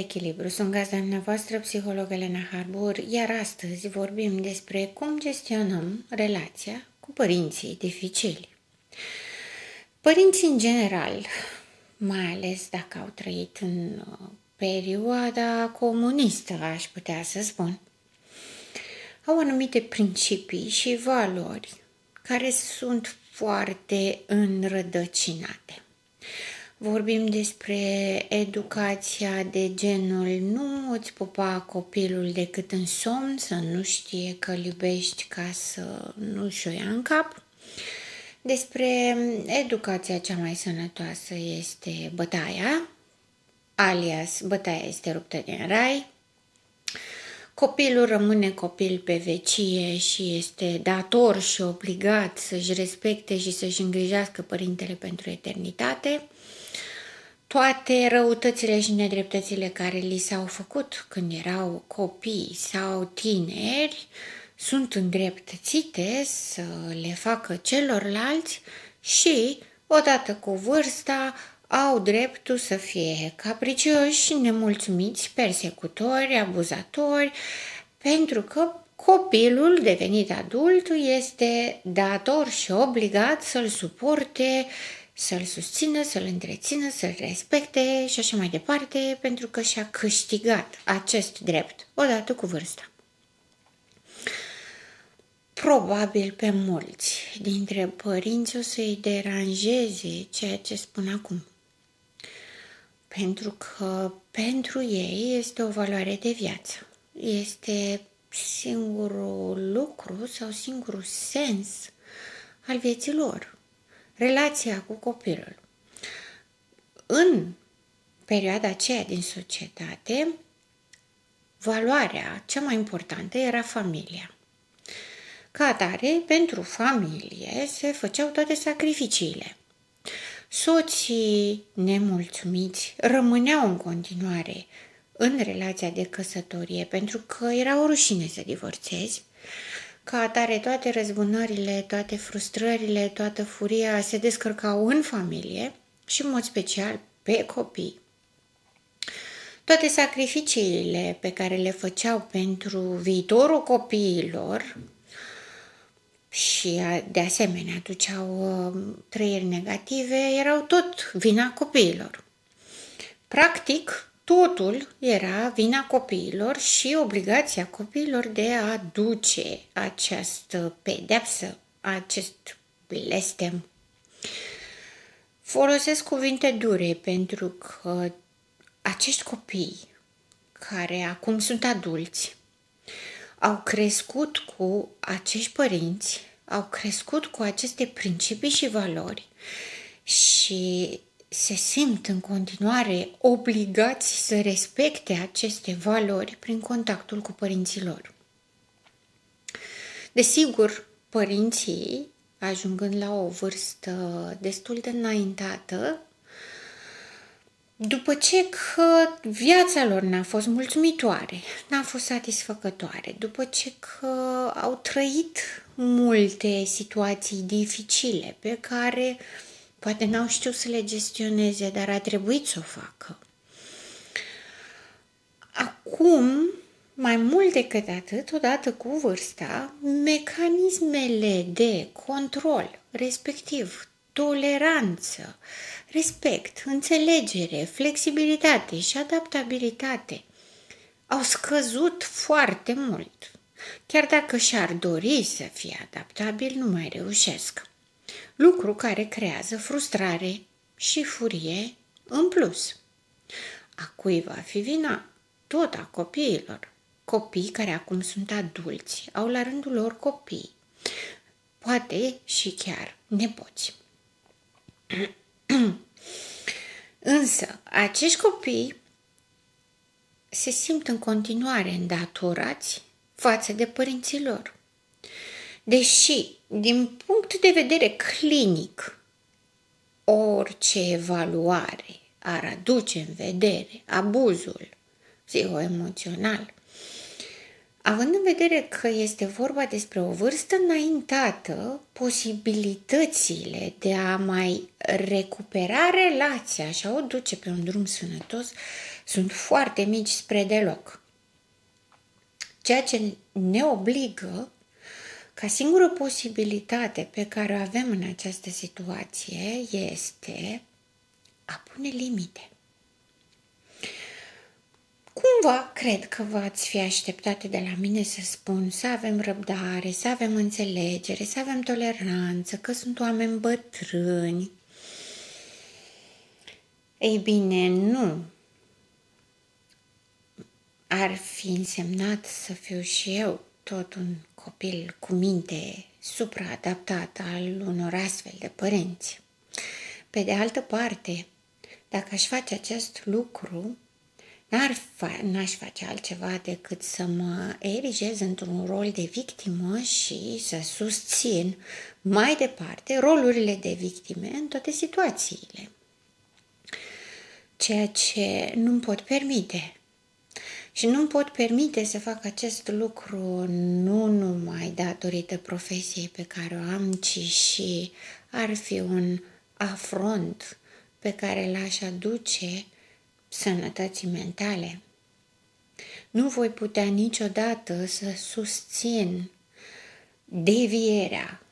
echilibru. Sunt gazda dumneavoastră, psiholog Elena Harbour, iar astăzi vorbim despre cum gestionăm relația cu părinții dificili. Părinții în general, mai ales dacă au trăit în perioada comunistă, aș putea să spun, au anumite principii și valori care sunt foarte înrădăcinate. Vorbim despre educația de genul nu îți pupa copilul decât în somn, să nu știe că îl iubești ca să nu-și o ia în cap. Despre educația cea mai sănătoasă este bătaia, alias bătaia este ruptă din rai. Copilul rămâne copil pe vecie și este dator și obligat să-și respecte și să-și îngrijească părintele pentru eternitate. Toate răutățile și nedreptățile care li s-au făcut când erau copii sau tineri sunt îndreptățite să le facă celorlalți și, odată cu vârsta, au dreptul să fie capricioși, nemulțumiți, persecutori, abuzatori, pentru că copilul devenit adult este dator și obligat să-l suporte, să-l susțină, să-l întrețină, să-l respecte și așa mai departe, pentru că și-a câștigat acest drept odată cu vârsta. Probabil pe mulți dintre părinți o să-i deranjeze ceea ce spun acum, pentru că pentru ei este o valoare de viață. Este singurul lucru sau singurul sens al vieții lor. Relația cu copilul. În perioada aceea din societate, valoarea cea mai importantă era familia. Ca atare, pentru familie se făceau toate sacrificiile. Soții nemulțumiți rămâneau în continuare în relația de căsătorie pentru că era o rușine să divorțezi. Ca atare, toate răzbunările, toate frustrările, toată furia se descărcau în familie și în mod special pe copii. Toate sacrificiile pe care le făceau pentru viitorul copiilor și de asemenea aduceau trăiri negative, erau tot vina copiilor. Practic, totul era vina copiilor și obligația copiilor de a duce această pedeapsă, acest blestem. Folosesc cuvinte dure pentru că acești copii, care acum sunt adulți, au crescut cu acești părinți, au crescut cu aceste principii și valori și se simt în continuare obligați să respecte aceste valori prin contactul cu părinții lor. Desigur, părinții, ajungând la o vârstă destul de înaintată, după ce că viața lor n-a fost mulțumitoare, n-a fost satisfăcătoare, după ce că au trăit multe situații dificile pe care poate n-au știut să le gestioneze, dar a trebuit să o facă. Acum, mai mult decât atât, odată cu vârsta, mecanismele de control, respectiv toleranță, respect, înțelegere, flexibilitate și adaptabilitate au scăzut foarte mult. Chiar dacă și-ar dori să fie adaptabil, nu mai reușesc. Lucru care creează frustrare și furie în plus. A cui va fi vina? Tot a copiilor. Copii care acum sunt adulți, au la rândul lor copii, poate și chiar nepoți. Însă, acești copii se simt în continuare îndatorați față de părinții lor. Deși, din punct de vedere clinic, orice evaluare ar aduce în vedere abuzul psihoemoțional, având în vedere că este vorba despre o vârstă înaintată, posibilitățile de a mai recupera relația și a o duce pe un drum sănătos sunt foarte mici spre deloc. Ceea ce ne obligă ca singură posibilitate pe care o avem în această situație este a pune limite. Cumva cred că v-ați fi așteptate de la mine să spun să avem răbdare, să avem înțelegere, să avem toleranță, că sunt oameni bătrâni. Ei bine, nu. Ar fi însemnat să fiu și eu tot un copil cu minte supraadaptat al unor astfel de părinți. Pe de altă parte, dacă aș face acest lucru, n-aș face altceva decât să mă erigez într-un rol de victimă și să susțin mai departe rolurile de victime în toate situațiile. Ceea ce nu-mi pot permite. Și nu-mi pot permite să fac acest lucru nu numai datorită profesiei pe care o am, ci și ar fi un afront pe care l-aș aduce sănătății mentale. Nu voi putea niciodată să susțin devierea,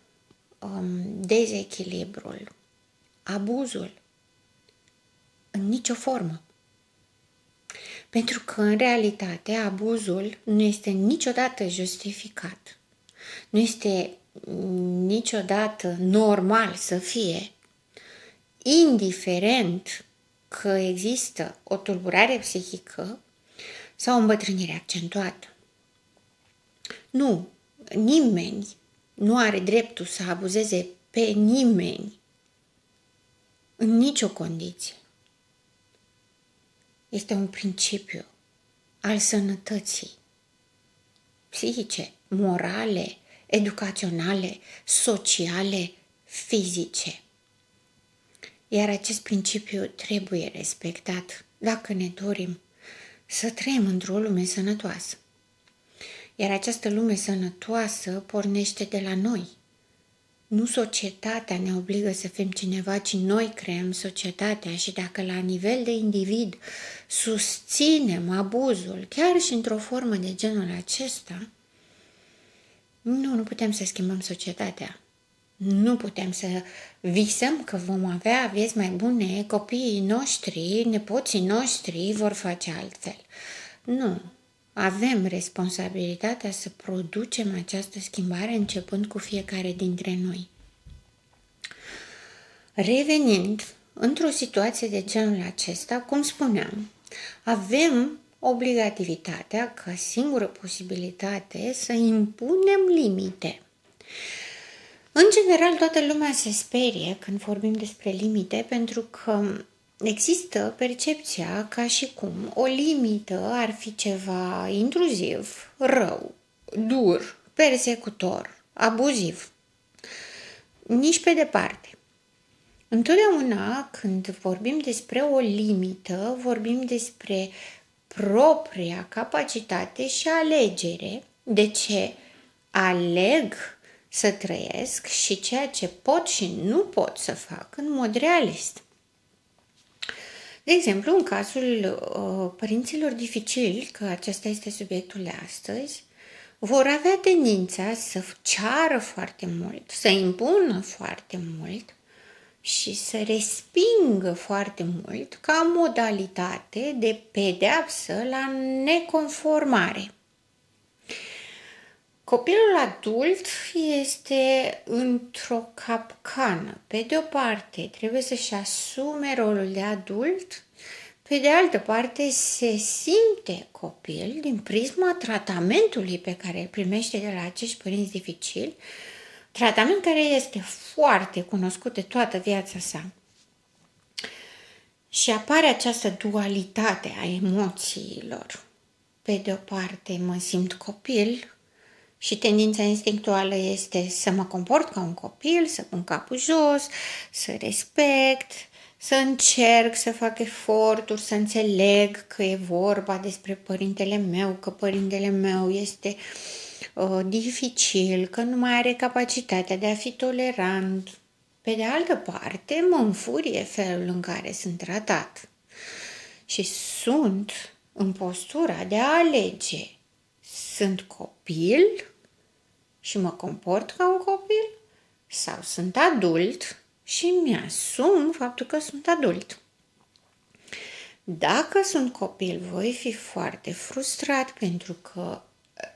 dezechilibrul, abuzul în nicio formă. Pentru că, în realitate, abuzul nu este niciodată justificat. Nu este niciodată normal să fie, indiferent că există o tulburare psihică sau o îmbătrânire accentuată. Nu, nimeni nu are dreptul să abuzeze pe nimeni în nicio condiție. Este un principiu al sănătății psihice, morale, educaționale, sociale, fizice. Iar acest principiu trebuie respectat dacă ne dorim să trăim într-o lume sănătoasă. Iar această lume sănătoasă pornește de la noi. Nu societatea ne obligă să fim cineva, ci noi creăm societatea și dacă la nivel de individ susținem abuzul, chiar și într-o formă de genul acesta, nu putem să schimbăm societatea. Nu putem să visăm că vom avea vieți mai bune, copiii noștri, nepoții noștri vor face altfel. Nu. Avem responsabilitatea să producem această schimbare începând cu fiecare dintre noi. Revenind într-o situație de genul acesta, cum spuneam, avem obligativitatea ca singură posibilitate să impunem limite. În general, toată lumea se sperie când vorbim despre limite pentru că există percepția ca și cum o limită ar fi ceva intruziv, rău, dur, persecutor, abuziv. Nici pe departe. Întotdeauna când vorbim despre o limită, vorbim despre propria capacitate și alegere de ce aleg să trăiesc și ceea ce pot și nu pot să fac în mod realist. De exemplu, în cazul părinților dificili, că acesta este subiectul de astăzi, vor avea tendința să ceară foarte mult, să impună foarte mult și să respingă foarte mult ca modalitate de pedeapsă la neconformare. Copilul adult este într-o capcană. Pe de o parte, trebuie să-și asume rolul de adult, pe de altă parte, se simte copil din prisma tratamentului pe care îl primește de la acești părinți dificili, tratament care este foarte cunoscut de toată viața sa. Și apare această dualitate a emoțiilor. Pe de o parte, mă simt copil, și tendința instinctuală este să mă comport ca un copil, să pun capul jos, să respect, să încerc să fac eforturi, să înțeleg că e vorba despre părintele meu, că părintele meu este dificil, că nu mai are capacitatea de a fi tolerant. Pe de altă parte, mă înfurie felul în care sunt tratat. și sunt în postura de a alege. Sunt copil și mă comport ca un copil sau sunt adult și mi-asum faptul că sunt adult. Dacă sunt copil, voi fi foarte frustrat pentru că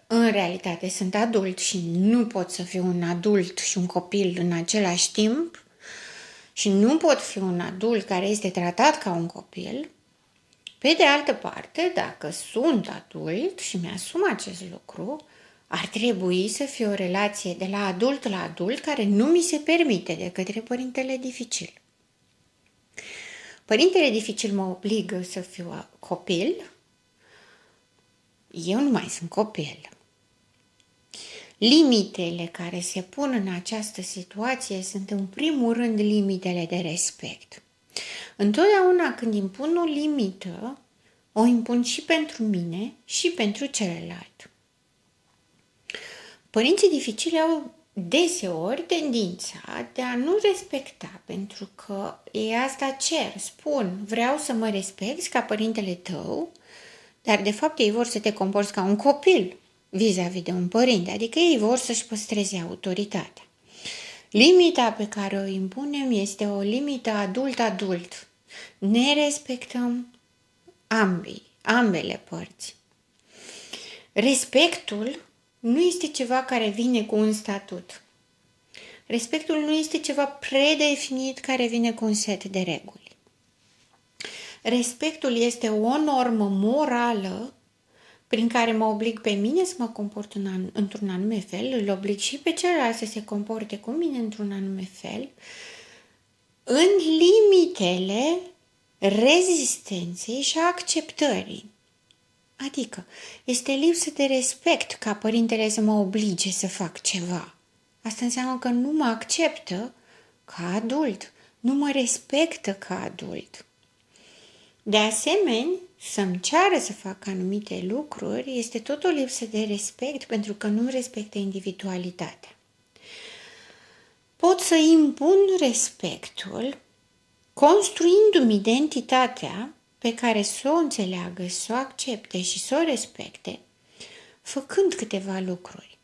în realitate sunt adult și nu pot să fiu un adult și un copil în același timp și nu pot fi un adult care este tratat ca un copil. Pe de altă parte, dacă sunt adult și mi-asum acest lucru, ar trebui să fie o relație de la adult la adult care nu mi se permite de către părintele dificil. Părintele dificil mă obligă să fiu copil, eu nu mai sunt copil. Limitele care se pun în această situație sunt în primul rând limitele de respect. Întotdeauna când impun o limită, o impun și pentru mine și pentru celălalt. Părinții dificili au deseori tendința de a nu respecta, pentru că ei asta cer, spun, vreau să mă respecti ca părintele tău, dar de fapt ei vor să te comporți ca un copil vis-a-vis de un părinte, adică ei vor să-și păstreze autoritatea. Limita pe care o impunem este o limită adult-adult. Ne respectăm ambele părți. Respectul nu este ceva care vine cu un statut. Respectul nu este ceva predefinit care vine cu un set de reguli. Respectul este o normă morală prin care mă oblig pe mine să mă comport într-un anume fel, îl oblig și pe celălalt să se comporte cu mine într-un anume fel, în limitele rezistenței și a acceptării. Adică, este lipsă de respect ca părintele să mă oblige să fac ceva. Asta înseamnă că nu mă acceptă ca adult, nu mă respectă ca adult. De asemenea, să-mi ceară să fac anumite lucruri este tot o lipsă de respect pentru că nu respectă individualitatea. Pot să impun respectul construindu-mi identitatea pe care să o înțeleagă, să o accepte și să o respecte, făcând câteva lucruri.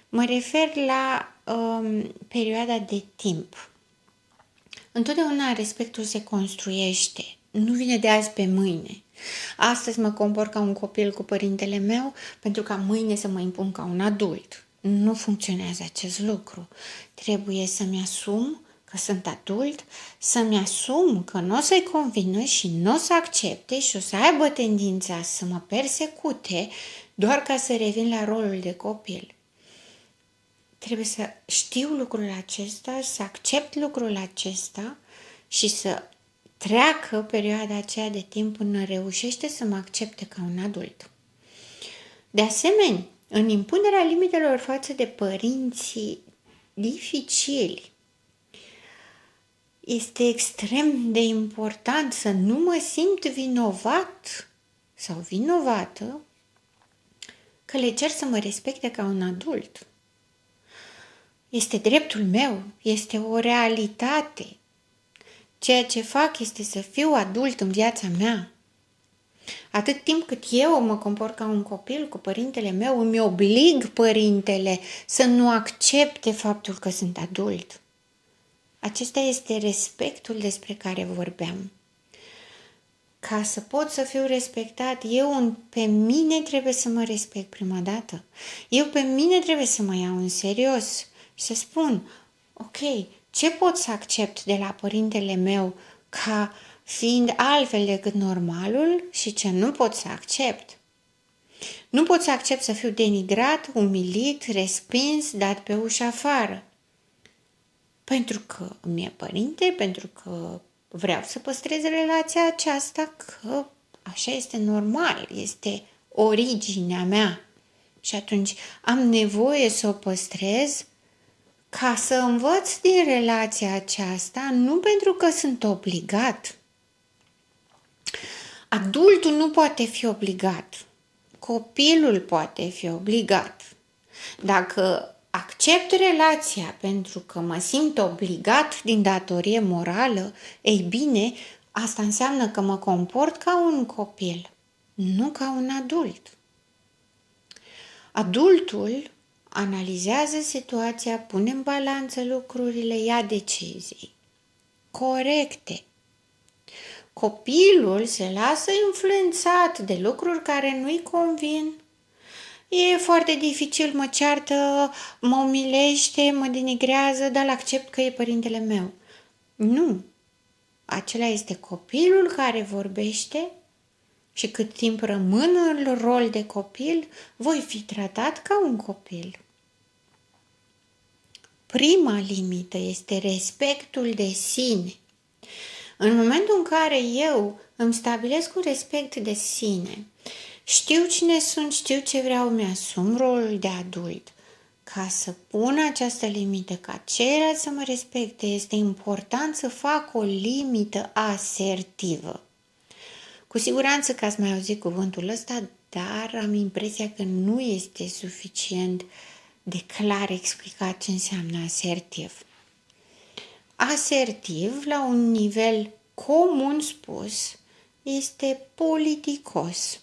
Mă refer la perioada de timp. Întotdeauna respectul se construiește, nu vine de azi pe mâine. Astăzi mă comport ca un copil cu părintele meu pentru ca mâine să mă impun ca un adult. Nu funcționează acest lucru. Trebuie să-mi asum că sunt adult, să-mi asum că nu o să-i convină și nu o să accepte și o să aibă tendința să mă persecute doar ca să revin la rolul de copil. Trebuie să știu lucrul acesta, să accept lucrul acesta și să treacă perioada aceea de timp până reușește să mă accepte ca un adult. De asemenea, în impunerea limitelor față de părinții dificili, este extrem de important să nu mă simt vinovat sau vinovată că le cer să mă respecte ca un adult. Este dreptul meu, este o realitate. Ceea ce fac este să fiu adult în viața mea. Atât timp cât eu mă comport ca un copil cu părintele meu, îmi oblig părintele să nu accepte faptul că sunt adult. Acesta este respectul despre care vorbeam. Ca să pot să fiu respectat, pe mine trebuie să mă respect prima dată. Eu pe mine trebuie să mă iau în serios și să spun, ok, ce pot să accept de la părintele meu ca fiind altfel decât normalul și ce nu pot să accept. Nu pot să accept să fiu denigrat, umilit, respins, dat pe ușa afară. Pentru că mi-e părinte, pentru că vreau să păstrez relația aceasta, că așa este normal, este originea mea. Și atunci am nevoie să o păstrez ca să învăț din relația aceasta, nu pentru că sunt obligat. Adultul nu poate fi obligat. Copilul poate fi obligat. Dacă accept relația pentru că mă simt obligat din datorie morală, ei bine, asta înseamnă că mă comport ca un copil, nu ca un adult. Adultul analizează situația, pune în balanță lucrurile, ia decizii corecte. Copilul se lasă influențat de lucruri care nu-i convin. E foarte dificil, mă ceartă, mă umilește, mă denigrează, dar accept că e părintele meu. Nu. Acela este copilul care vorbește și cât timp rămân în rol de copil, voi fi tratat ca un copil. Prima limită este respectul de sine. În momentul în care eu îmi stabilesc un respect de sine, știu cine sunt, știu ce vreau, mi-asum rolul de adult. Ca să pun această limită, ca ceilalți să mă respecte, este important să fac o limită asertivă. Cu siguranță că ați mai auzit cuvântul ăsta, dar am impresia că nu este suficient de clar explicat ce înseamnă asertiv. Asertiv, la un nivel comun spus, este politicos.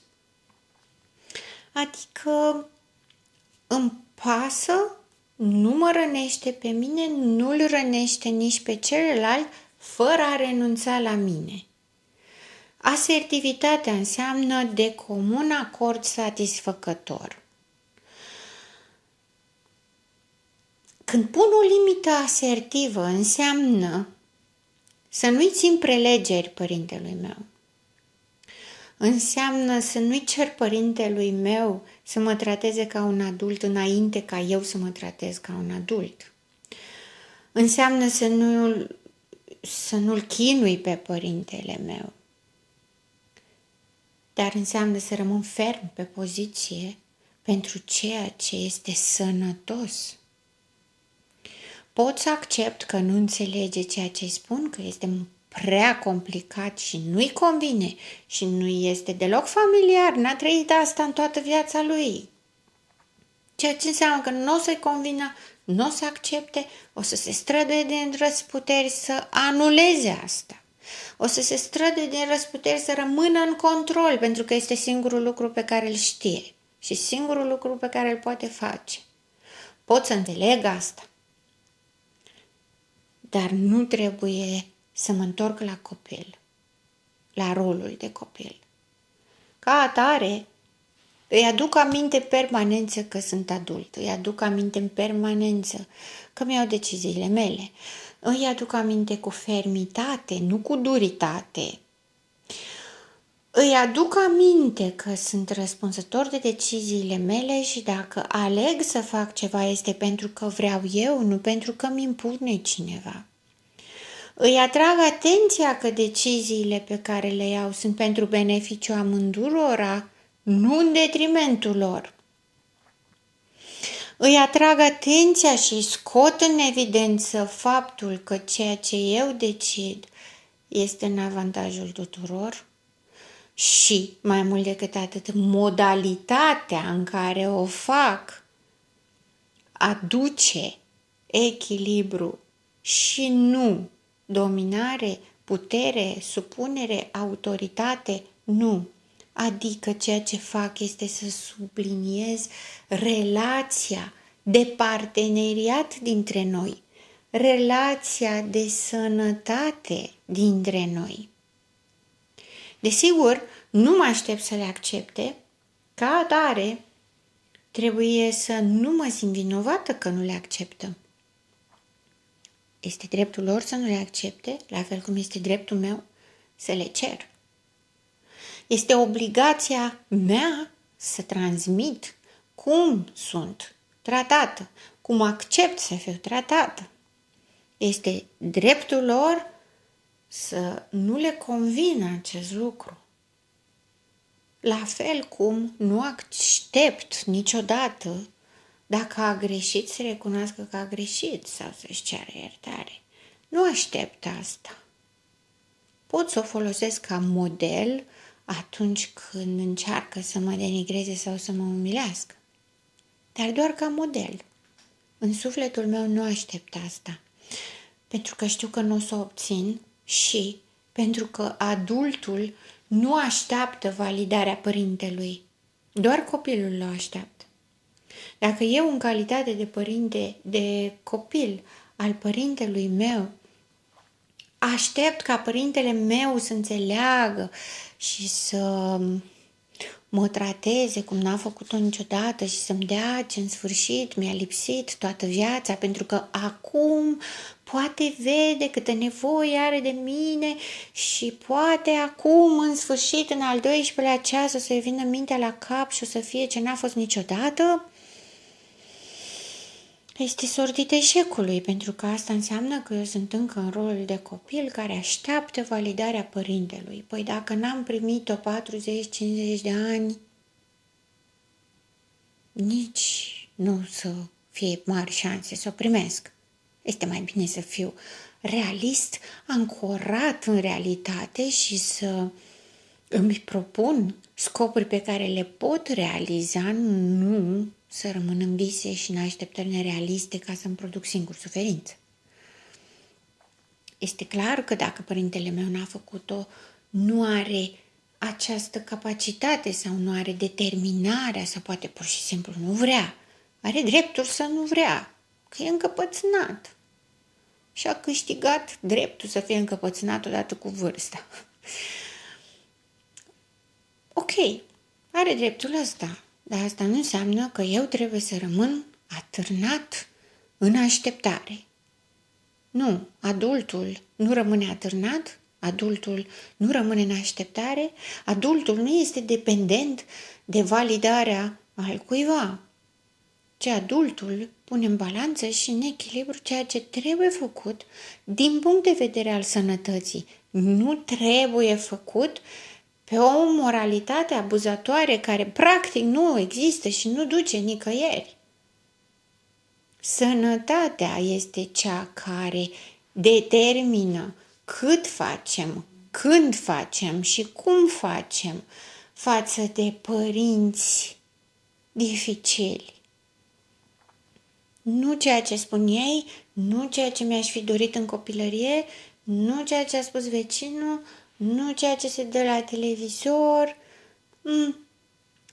Adică îmi pasă, nu mă rănește pe mine, nu-l rănește nici pe celălalt, fără a renunța la mine. Asertivitatea înseamnă de comun acord satisfăcător. Când pun o limită asertivă, înseamnă să nu-i țin prelegeri părintelui meu. Înseamnă să nu-i cer părintelui meu să mă trateze ca un adult înainte ca eu să mă tratez ca un adult. Înseamnă să nu-l chinui pe părintele meu. Dar înseamnă să rămân ferm pe poziție pentru ceea ce este sănătos. Pot să accept că nu înțelege ceea ce îi spun, că este prea complicat și nu-i convine și nu este deloc familiar, n-a trăit asta în toată viața lui. Ceea ce înseamnă că nu o să-i convină, nu o să accepte, o să se străduie din răsputeri să anuleze asta. O să se străduie din răsputeri să rămână în control, pentru că este singurul lucru pe care îl știe și singurul lucru pe care îl poate face. Pot să înțeleg asta, dar nu trebuie să mă întorc la copil, la rolul de copil. Ca atare, îi aduc aminte permanență că sunt adult, îi aduc aminte în permanență că mi-au deciziile mele, îi aduc aminte cu fermitate, nu cu duritate. Îi aduc aminte că sunt răspunzător de deciziile mele și dacă aleg să fac ceva este pentru că vreau eu, nu pentru că mi impune cineva. Îi atrag atenția că deciziile pe care le iau sunt pentru beneficiul amândurora, nu în detrimentul lor. Îi atrag atenția și scot în evidență faptul că ceea ce eu decid este în avantajul tuturor și, mai mult decât atât, modalitatea în care o fac aduce echilibru și nu dominare, putere, supunere, autoritate, nu. Adică ceea ce fac este să subliniez relația de parteneriat dintre noi, relația de sănătate dintre noi. Desigur, nu mă aștept să le accepte, ca atare trebuie să nu mă simt vinovată că nu le acceptă. Este dreptul lor să nu le accepte, la fel cum este dreptul meu să le cer. Este obligația mea să transmit cum sunt tratată, cum accept să fiu tratată. Este dreptul lor să nu le convină acest lucru. La fel cum nu accept niciodată dacă a greșit să recunoască că a greșit sau să-și ceară iertare. Nu aștept asta. Pot să o folosesc ca model atunci când încearcă să mă denigreze sau să mă umilească. Dar doar ca model. În sufletul meu nu aștept asta. Pentru că știu că nu o să o obțin și Pentru că adultul nu așteaptă validarea părintelui. Doar copilul o așteaptă. Dacă eu, în calitate de părinte, de copil al părintelui meu, aștept ca părintele meu să înțeleagă și să mă trateze cum n-a făcut-o niciodată și să-mi dea ce în sfârșit mi-a lipsit toată viața, pentru că acum poate vede câtă nevoie are de mine și poate acum, în sfârșit, în al 12-lea ceas, o să-i vină mintea la cap și o să fie ce n-a fost niciodată, este sortită eșecului, pentru că asta înseamnă că eu sunt încă în rolul de copil care așteaptă validarea părintelui. Păi dacă n-am primit-o 40-50 de ani, nici nu să fie mari șanse să o primesc. Este mai bine să fiu realist, ancorat în realitate și să îmi propun scopuri pe care le pot realiza, nu să rămân în vise și în așteptări nerealiste ca să-mi produc singur suferință. Este clar că dacă părintele meu n-a făcut-o, nu are această capacitate sau nu are determinarea sau poate pur și simplu nu vrea. Are dreptul să nu vrea, că e încăpățânat. Și a câștigat dreptul să fie încăpățânat odată cu vârsta. Ok, are dreptul ăsta, dar asta nu înseamnă că eu trebuie să rămân atârnat în așteptare. Nu, adultul nu rămâne atârnat, adultul nu rămâne în așteptare, adultul nu este dependent de validarea al cuiva, ci adultul pune în balanță și în echilibru ceea ce trebuie făcut din punct de vedere al sănătății. Nu trebuie făcut pe o moralitate abuzatoare care practic nu există și nu duce nicăieri. Sănătatea este cea care determină cât facem, când facem și cum facem față de părinți dificili. Nu ceea ce spun ei, nu ceea ce mi-aș fi dorit în copilărie, nu ceea ce a spus vecinul, nu ceea ce se dă la televizor.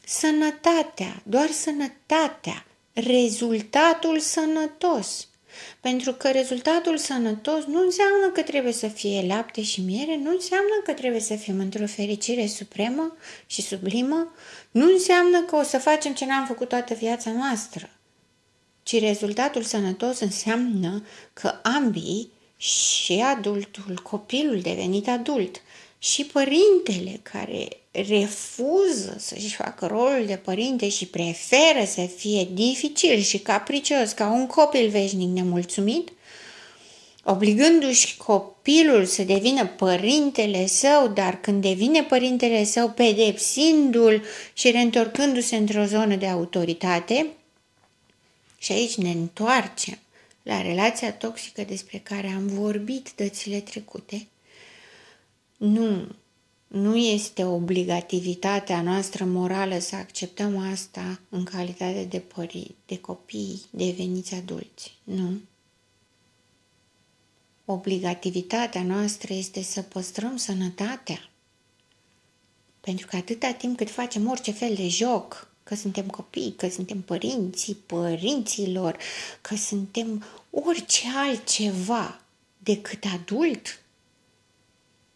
Sănătatea, doar sănătatea, rezultatul sănătos. Pentru că rezultatul sănătos nu înseamnă că trebuie să fie lapte și miere, nu înseamnă că trebuie să fim într-o fericire supremă și sublimă, nu înseamnă că o să facem ce n-am făcut toată viața noastră, ci rezultatul sănătos înseamnă că ambii, și adultul, copilul devenit adult, și părintele care refuză să-și facă rolul de părinte și preferă să fie dificil și capricios ca un copil veșnic nemulțumit, obligându-și copilul să devină părintele său, dar când devine părintele său, pedepsindu-l și reîntorcându-se într-o zonă de autoritate. Și aici ne întoarcem la relația toxică despre care am vorbit dățile trecute. Nu este obligativitatea noastră morală să acceptăm asta în calitate de copii deveniți adulți. Nu. Obligativitatea noastră este să păstrăm sănătatea. Pentru că atâta timp cât facem orice fel de joc, că suntem copii, că suntem părinții părinților, că suntem orice altceva decât adult,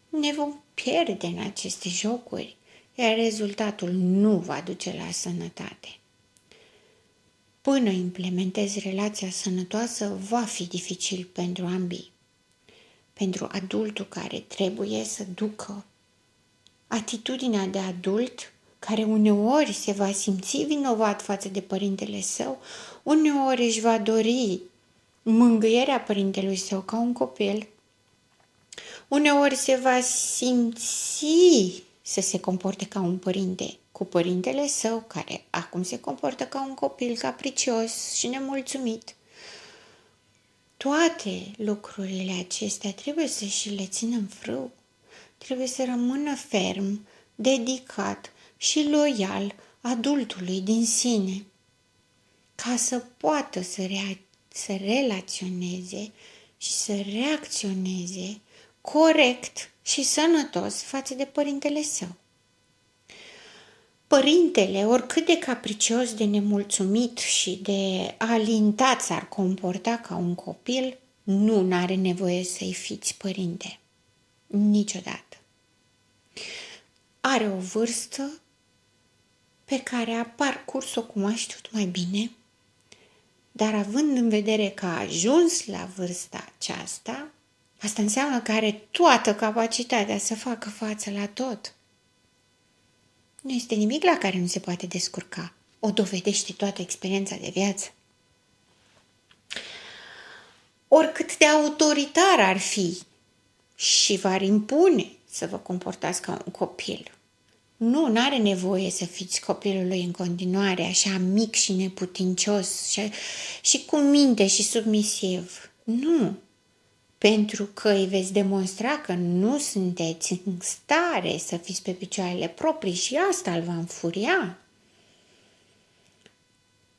ne vom pierde în aceste jocuri, iar rezultatul nu va duce la sănătate. Până implementezi relația sănătoasă, va fi dificil pentru ambii. Pentru adultul care trebuie să ducă atitudinea de adult, care uneori se va simți vinovat față de părintele său, uneori își va dori mângâierea părintelui său ca un copil, uneori se va simți să se comporte ca un părinte cu părintele său, care acum se comportă ca un copil capricios și nemulțumit. Toate lucrurile acestea trebuie să și le țină în frâu. Trebuie să rămână ferm, dedicat și loial adultului din sine, ca să poată să relaționeze și să reacționeze corect și sănătos față de părintele său. Părintele, oricât de capricios, de nemulțumit și de alintat s-ar comporta ca un copil, nu are nevoie să-i fiți părinte. Niciodată. Are o vârstă pe care a parcurs-o cum a știut mai bine, dar având în vedere că a ajuns la vârsta aceasta, asta înseamnă că are toată capacitatea să facă față la tot. Nu este nimic la care nu se poate descurca. O dovedește toată experiența de viață. Oricât de autoritar ar fi și v-ar impune să vă comportați ca un copil, nu are nevoie să fiți copilul lui în continuare, așa mic și neputincios și cu minte și submisiv. Nu! Pentru că îi veți demonstra că nu sunteți în stare să fiți pe picioarele proprii și asta îl va înfuria.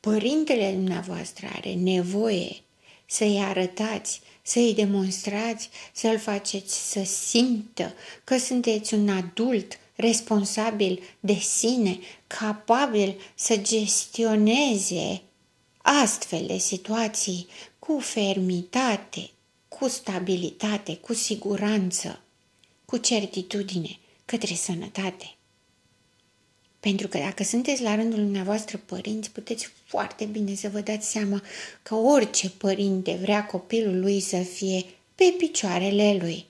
Părintele dumneavoastră are nevoie să-i arătați, să-i demonstrați, să-l faceți să simtă că sunteți un adult responsabil de sine, capabil să gestioneze astfel de situații cu fermitate, cu stabilitate, cu siguranță, cu certitudine, către sănătate. Pentru că dacă sunteți la rândul dumneavoastră părinți, puteți foarte bine să vă dați seama că orice părinte vrea copilul lui să fie pe picioarele lui.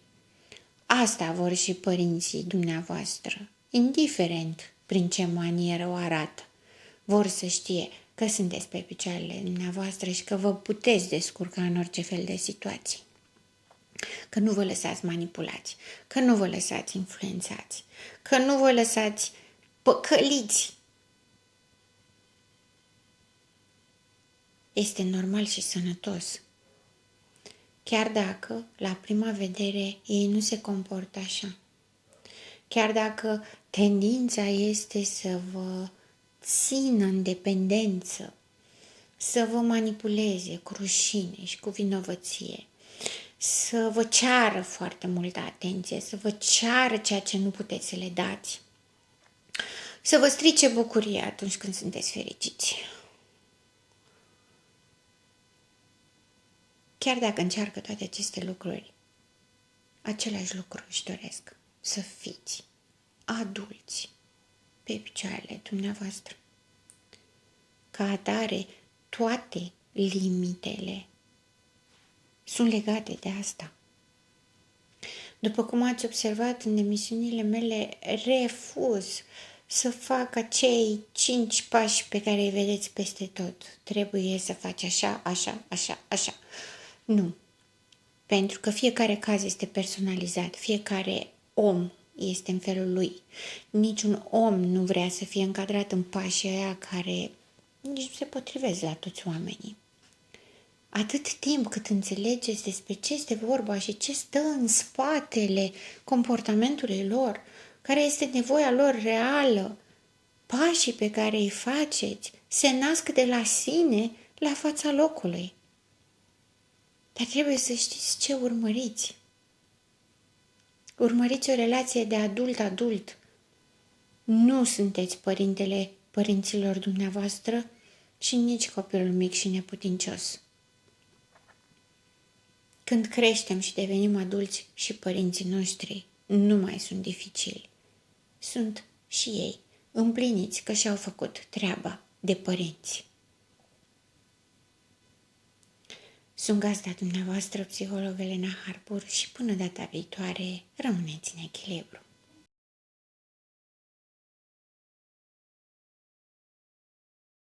Asta vor și părinții dumneavoastră, indiferent prin ce manieră o arată. Vor să știe că sunteți pe picioarele dumneavoastră și că vă puteți descurca în orice fel de situații. Că nu vă lăsați manipulați, că nu vă lăsați influențați, că nu vă lăsați păcăliți. Este normal și sănătos. Chiar dacă, la prima vedere, ei nu se comportă așa. Chiar dacă tendința este să vă țină în dependență, să vă manipuleze cu rușine și cu vinovăție, să vă ceară foarte multă atenție, să vă ceară ceea ce nu puteți să le dați, să vă strice bucuria atunci când sunteți fericiți. Chiar dacă încearcă toate aceste lucruri, același lucru își doresc, să fiți adulți pe picioarele dumneavoastră. Ca atare, toate limitele sunt legate de asta. După cum ați observat în emisiunile mele, refuz să fac acei 5 pași pe care îi vedeți peste tot. Trebuie să faci așa, așa, așa, așa. Nu. Pentru că fiecare caz este personalizat, fiecare om este în felul lui. Niciun om nu vrea să fie încadrat în pașii aia care nici nu se potrivesc la toți oamenii. Atât timp cât înțelegeți despre ce este vorba și ce stă în spatele comportamentului lor, care este nevoia lor reală, pașii pe care îi faceți se nasc de la sine la fața locului. Dar trebuie să știți ce urmăriți. Urmăriți o relație de adult-adult. Nu sunteți părintele părinților dumneavoastră și nici copilul mic și neputincios. Când creștem și devenim adulți, și părinții noștri nu mai sunt dificili. Sunt și ei împliniți că și-au făcut treaba de părinți. Sunt gazda dumneavoastră, psiholog Elena Harbur, și până data viitoare, rămâneți în echilibru.